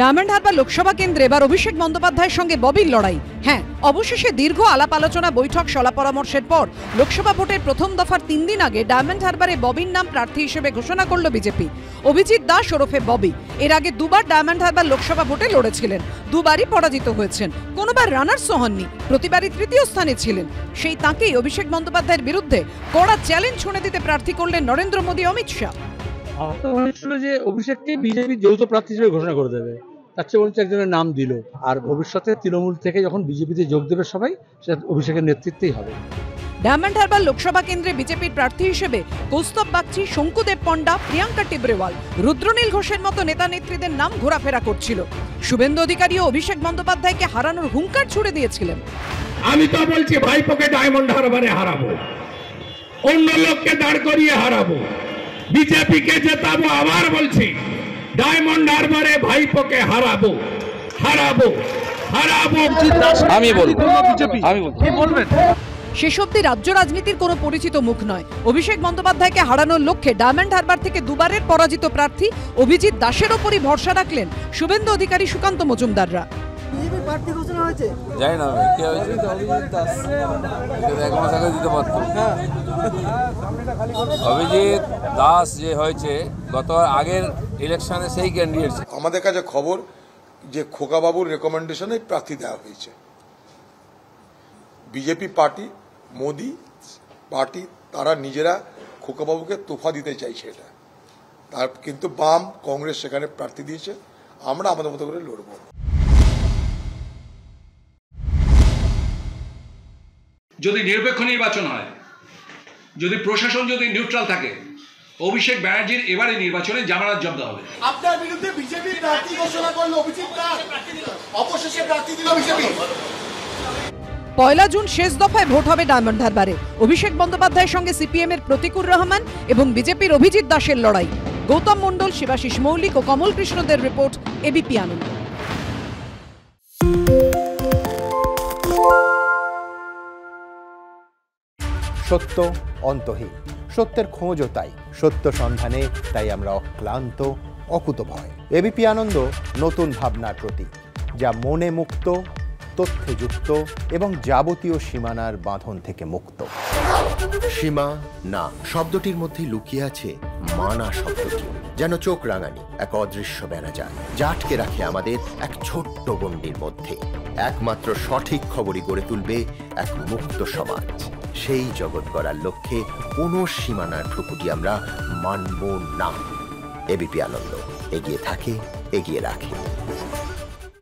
Diamond Harbour Lok Sabha কেন্দ্রে এবার অভিষেক বন্দ্যোপাধ্যায়ের সঙ্গে ববির লড়াই। হ্যাঁ, অবশেষে দীর্ঘ আলাপ আলোচনা, বৈঠক, শলা পরামর্শের পর লোকসভা ভোটের প্রথম দফার 3 দিন আগে ডায়মন্ড হারবারে ববির নাম প্রার্থী হিসেবে ঘোষণা করল বিজেপি। অভিজিৎ দাস ওরফে ববি এর আগে দুবার ডায়মন্ড হারবার লোকসভা ভোটে লড়েছিলেন, দুবারই পরাজিত হয়েছেন, কোনোবার রানার্সও হননি, প্রতিবারই তৃতীয় স্থানে ছিলেন। সেই তাঁকেই অভিষেক বন্দ্যোপাধ্যায়ের বিরুদ্ধে কড়া চ্যালেঞ্জ ছুঁড়ে দিতে প্রার্থী করলেন নরেন্দ্র মোদী, অমিত শাহ। হয়েছিল যে অভিষেককে বিজেপি যৌথ প্রার্থী হিসেবে ঘোষণা করে দেবে, তার চেয়ে বরঞ্চ একজনের নাম দিল। আর ভবিষ্যতে তৃণমূল থেকে যখন বিজেপিতে যোগ দেবে সবাই, সেটা অভিষেকের নেতৃত্বেই হবে। ডায়মন্ড হারবার লোকসভা কেন্দ্রে বিজেপির প্রার্থী হিসেবে কৌস্তব বাগচি, শঙ্কুদেব পণ্ডা, প্রিয়াঙ্কা টিবরেওয়াল, রুদ্রনীল ঘোষের মতো নেতা নেত্রীদের নাম ঘোরাফেরা করছিল। শুভেন্দু অধিকারী ও অভিষেক বন্দ্যোপাধ্যায়কে হারানোর হুঙ্কার ছুড়ে দিয়েছিলেন। আমি তো বলছি ভাইপোকে ডায়মন্ড হারবারে হারাবো, অন্য লোককে দাঁড় করিয়ে হারাবো, বিজেপিকে জেতাবো। আবার বলছি ডায়মন্ড হারবারে ভাইপোকে হারাবো, হারাবো, হারাবো। আমি বলবো, কি বলবেন? শেষ অব্দি রাজ্য রাজনীতির কোনো পরিচিত মুখ নয়। অভিষেক বন্দ্যোপাধ্যায়কে হারানোর লক্ষ্যে ডায়মন্ড হারবার থেকে দুবারের পরাজিত প্রার্থী অভিজিৎ দাসের ওপরই ভরসা রাখলেন শুভেন্দু অধিকারী, সুকান্ত মজুমদাররা। জানি না কি হয়েছে, অভিজিৎ দাস এক মাস আগে দিতে পারতো। অভিজিৎ দাস যে হয়েছে গত আগের ইলেকশনে, সেই ক্যান্ডিডেট। আমাদের কাছে খবর যে খোকাবাবুর রেকমেন্ডেশনে প্রার্থী দেওয়া হয়েছে। বিজেপি পার্টি, মোদি পার্টি, তারা নিজেরা খোকাবাবুকে তোফা দিতে চাইছে এটা, তার কিন্তু বাম কংগ্রেস সেখানে প্রার্থী দিয়েছে। আমরা আমাদের মতো করে লড়ব। যদি নিরপেক্ষ নির্বাচন হয়, যদি প্রশাসন যদি নিউট্রাল থাকে, অভিষেক ব্যানার্জির এবারে নির্বাচনে জামানত জব্দ হবে। আপনার বিরুদ্ধে বিজেপি প্রার্থী ঘোষণা করলো অভিজিৎ দাস, অবশেষে প্রার্থী দিল বিজেপি। 1 জুন শেষ দফায় ভোট হবে ডায়মন্ড হারবারে। অভিষেক বন্দ্যোপাধ্যায়ের সঙ্গে সিপিএম এর প্রতিকুর রহমান এবং বিজেপির অভিজিৎ দাসের লড়াই। গৌতম মণ্ডল, শিবাশিস মৌলিক ও কমল কৃষ্ণদের রিপোর্ট, এবিপি আনন্দ। সত্য অন্তহীন, সত্যের খোঁজও তাই, সত্য সন্ধানে তাই আমরা অক্লান্ত, অকুতভয়। এবিপি আনন্দ নতুন ভাবনার প্রতীক, যা মনে মুক্ত, তথ্যে যুক্ত এবং যাবতীয় সীমানার বাঁধন থেকে মুক্ত। সীমা না শব্দটির মধ্যেই লুকিয়ে আছে মানা শব্দটি, যেন চোখ রাঙানি এক অদৃশ্য বেড়াজাল, যা আটকে রাখে আমাদের এক ছোট্ট গণ্ডির মধ্যে। একমাত্র সঠিক খবরই গড়ে তুলবে এক মুক্ত সমাজ। সেই জগৎ গড়ার লক্ষ্যে কোনো সীমানার ঠুকুটি আমরা মানব না। এবিপি আনন্দ এগিয়ে থাকে, এগিয়ে রাখে।